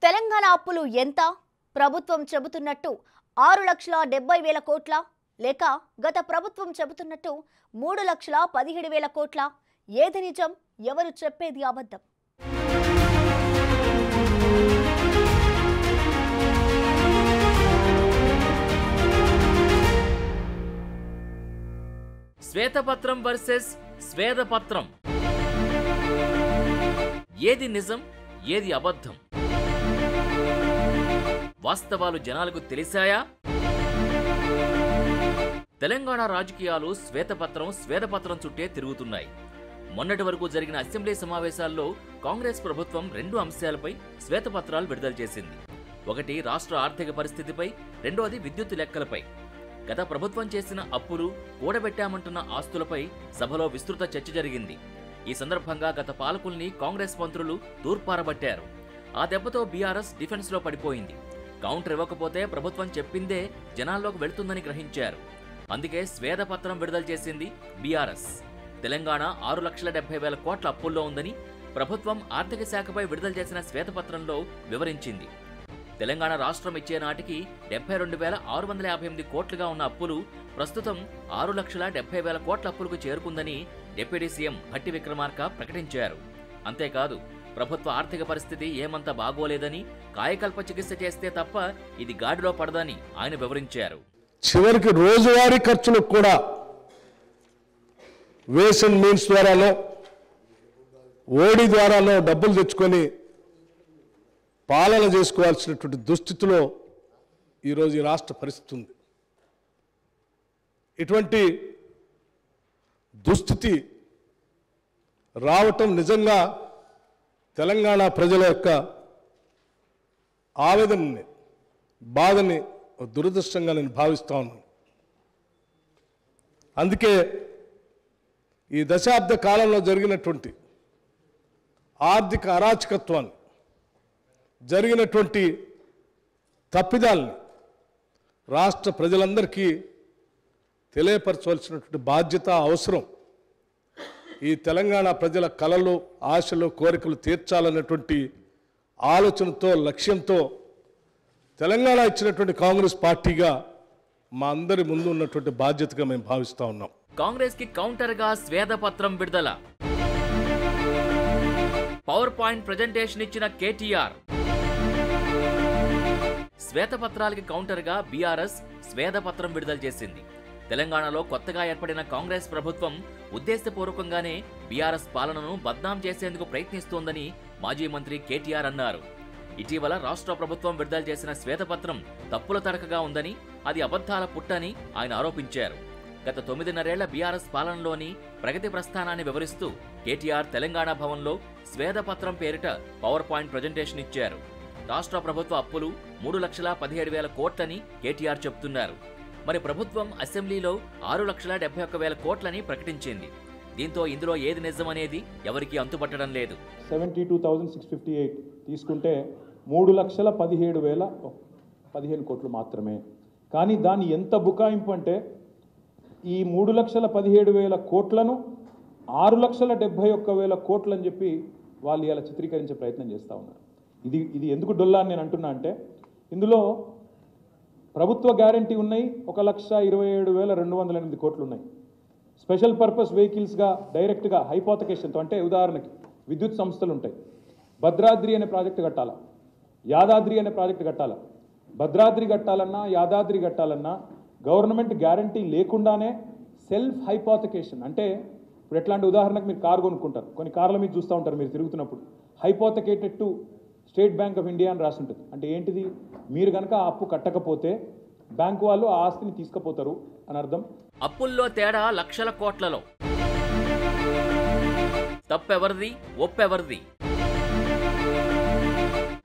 తెలంగాణ అప్పులు ఎంత? ప్రభుత్వం చెబుతున్నట్టు 6,70,000 కోట్ల లేక గత ప్రభుత్వం చెబుతున్నట్టు 3,17,000 కోట్ల? ఏది నిజం? ఎవరు చెప్పేది అబద్ధం? శ్వేతపత్రం వర్సెస్ స్వేదపత్రం. ఏది నిజం, ఏది అబద్ధం? వాస్తవాలు జనాలకు తెలిసాయా? తెలంగాణ రాజకీయాలు స్వేదపత్రం చుట్టే తిరుగుతున్నాయి. మొన్నటి వరకు జరిగిన అసెంబ్లీ సమావేశాల్లో కాంగ్రెస్ ప్రభుత్వం 2 అంశాలపై శ్వేతపత్రాలు విడుదల చేసింది. ఒకటి రాష్ట్ర ఆర్థిక పరిస్థితిపై, రెండోది విద్యుత్ లెక్కలపై. గత ప్రభుత్వం చేసిన అప్పులు, కూడబెట్టామంటున్న ఆస్తులపై సభలో విస్తృత చర్చ జరిగింది. ఈ సందర్భంగా గత పాలకుల్ని కాంగ్రెస్ మంత్రులు తూర్పారబట్టారు. ఆ దెబ్బతో బీఆర్ఎస్ డిఫెన్స్ లో పడిపోయింది. కౌంటర్ ఇవ్వకపోతే ప్రభుత్వం చెప్పిందే జనాల్లోకి వెళ్తుందని గ్రహించారు. అందుకే స్వేదపత్రం విడుదల చేసింది బీఆర్ఎస్. తెలంగాణ 6,70,000 కోట్ల అప్పుల్లో ఉందని ప్రభుత్వం ఆర్థిక శాఖపై విడుదల చేసిన శ్వేతపత్రంలో వివరించింది. తెలంగాణ రాష్ట్రం ఇచ్చే నాటికి 72,658 కోట్లుగా ఉన్న అప్పులు ప్రస్తుతం 6,70,000 కోట్ల అప్పులకు చేరుకుందని డిప్యూటీ సీఎం భట్టి విక్రమార్క ప్రకటించారు. అంతేకాదు, ప్రభుత్వ ఆర్థిక పరిస్థితి ఏమంత బాగోలేదని, కాయకల్ప చికిత్స చేస్తే తప్ప ఇది గాడిలో పడదని ఆయన వివరించారు. చివరికి రోజువారీ ఖర్చులకు కూడా వేస్ అండ్ మీన్స్ ద్వారానో, ఓడి ద్వారానో డబ్బులు తెచ్చుకొని పాలన చేసుకోవాల్సినటువంటి దుస్థితిలో ఈరోజు ఈ రాష్ట్ర పరిస్థితి ఉంది. ఇటువంటి దుస్థితి రావటం నిజంగా తెలంగాణ ప్రజల యొక్క ఆవేదనని, బాధని దురదృష్టంగా నేను భావిస్తా ఉన్నాను. అందుకే ఈ దశాబ్ద కాలంలో జరిగినటువంటి ఆర్థిక అరాచకత్వాన్ని, జరిగినటువంటి తప్పిదాల్ని రాష్ట్ర ప్రజలందరికీ తెలియపరచవలసినటువంటి బాధ్యత, అవసరం. ఈ తెలంగాణ ప్రజల కలలు, ఆశలు, కోరికలు తీర్చాలన్నటువంటి ఆలోచనతో, లక్ష్యంతో తెలంగాణ ఇచ్చినటువంటి కాంగ్రెస్ పార్టీగా మా అందరి ముందు ఉన్నటువంటి బాధ్యతగా మేము భావిస్తా ఉన్నాం. కాంగ్రెస్ కి కౌంటర్ గా స్వేదపత్రం విడుదల. పవర్ పాయింట్ ప్రెజెంటేషన్ ఇచ్చిన కేటీఆర్. శ్వేతపత్రాలకి కౌంటర్ గా బీఆర్ఎస్ స్వేదపత్రం విడుదల చేసింది. తెలంగాణలో కొత్తగా ఏర్పడిన కాంగ్రెస్ ప్రభుత్వం ఉద్దేశపూర్వకంగానే బీఆర్ఎస్ పాలనను బద్నాం చేసేందుకు ప్రయత్నిస్తోందని మాజీ మంత్రి కేటీఆర్ అన్నారు. ఇటీవల రాష్ట్ర ప్రభుత్వం విడుదల చేసిన శ్వేతపత్రం తప్పుల తడకగా ఉందని, అది అబద్ధాల పుట్టని ఆయన ఆరోపించారు. గత 9.5 ఏళ్ల బీఆర్ఎస్ పాలనలోని ప్రగతి ప్రస్థానాన్ని వివరిస్తూ కేటీఆర్ తెలంగాణ భవన్లో స్వేదపత్రం పేరిట పవర్ పాయింట్ ప్రజెంటేషన్ ఇచ్చారు. రాష్ట్ర ప్రభుత్వ అప్పులు 3,17,000 కోట్లని కేటీఆర్ చెప్తున్నారు. మరి ప్రభుత్వం అసెంబ్లీలో 6,71,000 కోట్లని ప్రకటించింది. దీంతో ఇందులో ఏది నిజమనేది ఎవరికీ అంతుపట్టడం లేదు. 72,658 తీసుకుంటే 3,17,015 కోట్లు మాత్రమే. కానీ దాన్ని ఎంత బుకాయింపు అంటే, ఈ 3,17,000 కోట్లను 6,71,000 కోట్లు అని చెప్పి వాళ్ళు ఇలా చిత్రీకరించే ప్రయత్నం చేస్తూ ఉన్నారు. ఇది ఎందుకు డొల్లా అని నేను అంటున్నా అంటే, ఇందులో ప్రభుత్వ గ్యారంటీ ఉన్నాయి 1,27,208 కోట్లు ఉన్నాయి. స్పెషల్ పర్పస్ వెహికల్స్గా డైరెక్ట్గా హైపోతకేషన్తో, అంటే ఉదాహరణకి విద్యుత్ సంస్థలు ఉంటాయి. భద్రాద్రి అనే ప్రాజెక్టు కట్టాలా, యాదాద్రి అనే ప్రాజెక్టు కట్టాలా. భద్రాద్రి కట్టాలన్నా, యాదాద్రి కట్టాలన్నా గవర్నమెంట్ గ్యారంటీ లేకుండానే సెల్ఫ్ హైపోతకేషన్, అంటే ఇప్పుడు ఎట్లాంటి ఉదాహరణకు మీరు కారు కొనుక్కుంటారు, కొన్ని కార్ల మీద చూస్తూ ఉంటారు మీరు తిరుగుతున్నప్పుడు, హైపోతకేటెడ్ టు స్టేట్ బ్యాంక్ ఆఫ్ ఇండియా అని రాసి ఉంటుంది. అంటే ఏంటిది? మీరు కనుక ఆ అప్పు కట్టకపోతే బ్యాంకు వాళ్ళు ఆ ఆస్తిని తీసుకుపోతారు అని అర్థం. అప్పుల్లో తేడా లక్షల కోట్లలో. తప్పెవరిది, ఒప్పెవరిది?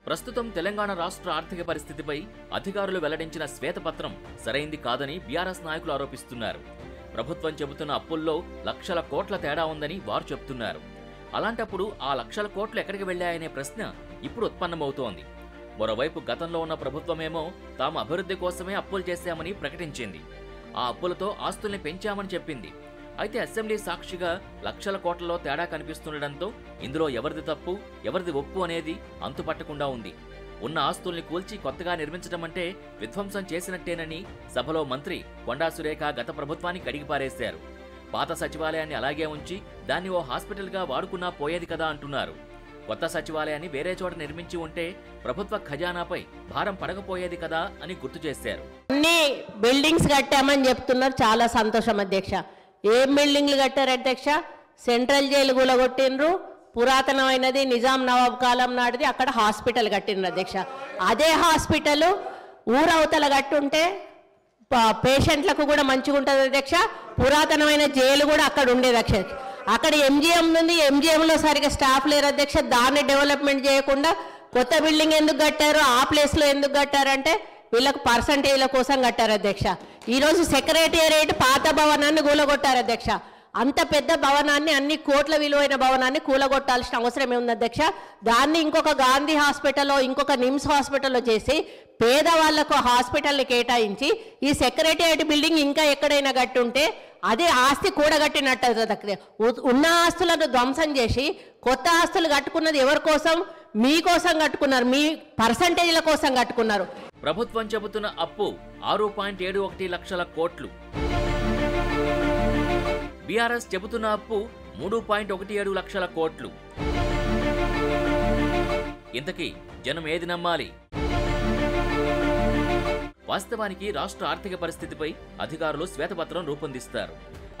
ప్రస్తుతం తెలంగాణ రాష్ట్ర ఆర్థిక పరిస్థితిపై అధికారులు వెల్లడించిన శ్వేతపత్రం సరైంది కాదని బీఆర్ఎస్ నాయకులు ఆరోపిస్తున్నారు. ప్రభుత్వం చెబుతున్న అప్పుల్లో లక్షల కోట్ల తేడా ఉందని వారు చెబుతున్నారు. అలాంటప్పుడు ఆ లక్షల కోట్లు ఎక్కడికి వెళ్లాయనే ప్రశ్న ఇప్పుడు ఉత్పన్నమవుతోంది. మరోవైపు గతంలో ఉన్న ప్రభుత్వమేమో తాము అభివృద్ధి కోసమే అప్పులు చేశామని ప్రకటించింది. ఆ అప్పులతో ఆస్తుల్ని పెంచామని చెప్పింది. అయితే అసెంబ్లీ సాక్షిగా లక్షల కోట్లలో తేడా కనిపిస్తుండటంతో ఇందులో ఎవరిది తప్పు, ఎవరిది ఒప్పు అనేది అంతుపట్టకుండా ఉంది. ఉన్న ఆస్తుల్ని కూల్చి కొత్తగా నిర్మించడం అంటే విధ్వంసం చేసినట్టేనని సభలో మంత్రి కొండా సురేఖ గత ప్రభుత్వాన్ని కడిగిపారేశారు. పాత సచివాలయాన్ని అలాగే ఉంచి దాన్ని ఓ హాస్పిటల్గా వాడుకున్నా పోయేది కదా అంటున్నారు. కొత్త సచివాలయాన్ని వేరే చోట నిర్మించి ఉంటే ప్రభుత్వ ఖజానాపై భారం పడకపోయేది కదా అని గుర్తు చేశారు. అన్ని బిల్డింగ్స్ కట్టామని చెప్తున్నారు, చాలా సంతోషం అధ్యక్ష. ఏం బిల్డింగ్లు కట్టారు అధ్యక్ష? సెంట్రల్ జైలు కూలగొట్టిండ్రు, పురాతనమైనది నిజాం నవాబ్ కాలం నాటిది అక్కడ హాస్పిటల్ కట్టిండ్రు అధ్యక్ష. అదే హాస్పిటల్ ఊరవతల కట్టుంటే పేషెంట్లకు కూడా మంచిగా ఉంటుంది అధ్యక్ష. పురాతనమైన జైలు కూడా అక్కడ ఉండేది అధ్యక్ష. అక్కడ ఎంజిఎం ఉంది, ఎంజిఎంలో సరిగా స్టాఫ్ లేరు అధ్యక్ష. దాన్ని డెవలప్మెంట్ చేయకుండా కొత్త బిల్డింగ్ ఎందుకు కట్టారు, ఆ ప్లేస్లో ఎందుకు కట్టారంటే వీళ్ళకు పర్సంటేజ్ల కోసం కట్టారు అధ్యక్ష. ఈరోజు సెక్రటేరియట్ పాత భవనాన్ని కూలగొట్టారు అధ్యక్ష. అంత పెద్ద భవనాన్ని, అన్ని కోట్ల విలువైన భవనాన్ని కూలగొట్టాల్సిన అవసరం ఏముంది అధ్యక్ష? దాన్ని ఇంకొక గాంధీ హాస్పిటల్లో, ఇంకొక నిమ్స్ హాస్పిటల్లో చేసి పేదవాళ్లకు హాస్పిటల్ని కేటాయించి ఈ సెక్రటేరియట్ బిల్డింగ్ ఇంకా ఎక్కడైనా కట్టుంటే అదే ఆస్తి కూడగట్టినట్టు. ఉన్న ఆస్తులను ధ్వంసం చేసి కొత్త ఆస్తులు కట్టుకున్నది ఎవరి కోసం? మీకోసం కట్టుకున్నారు, మీ పర్సంటేజ్ల కోసం కట్టుకున్నారు. ప్రభుత్వం చెబుతున్న అప్పు 6.71 లక్షల కోట్లు. బీఆర్ఎస్ చెబుతున్న అప్పు 3.17 లక్షల కోట్లు. ఇంతకీ జనం ఏది నమ్మాలి? వాస్తవానికి రాష్ట్ర ఆర్థిక పరిస్థితిపై అధికారులు శ్వేతపత్రం రూపొందిస్తారు.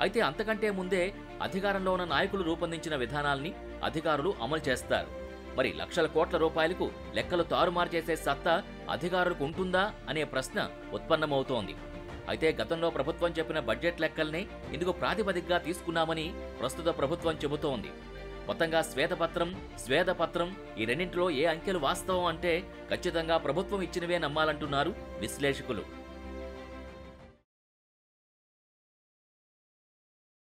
అయితే అంతకంటే ముందే అధికారంలో ఉన్న నాయకులు రూపొందించిన విధానాల్ని అధికారులు అమలు చేస్తారు. మరి లక్షల కోట్ల రూపాయలకు లెక్కలు తారుమారు చేసే సత్తా అధికారులకు ఉంటుందా అనే ప్రశ్న ఉత్పన్నమవుతోంది. అయితే గతంలో ప్రభుత్వం చెప్పిన బడ్జెట్ లెక్కల్నే ఇందుకు ప్రాతిపదికగా తీసుకున్నామని ప్రస్తుత ప్రభుత్వం చెబుతోంది. మొత్తంగా శ్వేతపత్రం, స్వేదపత్రం ఈ రెండింటిలో ఏ అంకెలు వాస్తవం అంటే ఖచ్చితంగా ప్రభుత్వం ఇచ్చినవే నమ్మాలంటున్నారు విశ్లేషకులు.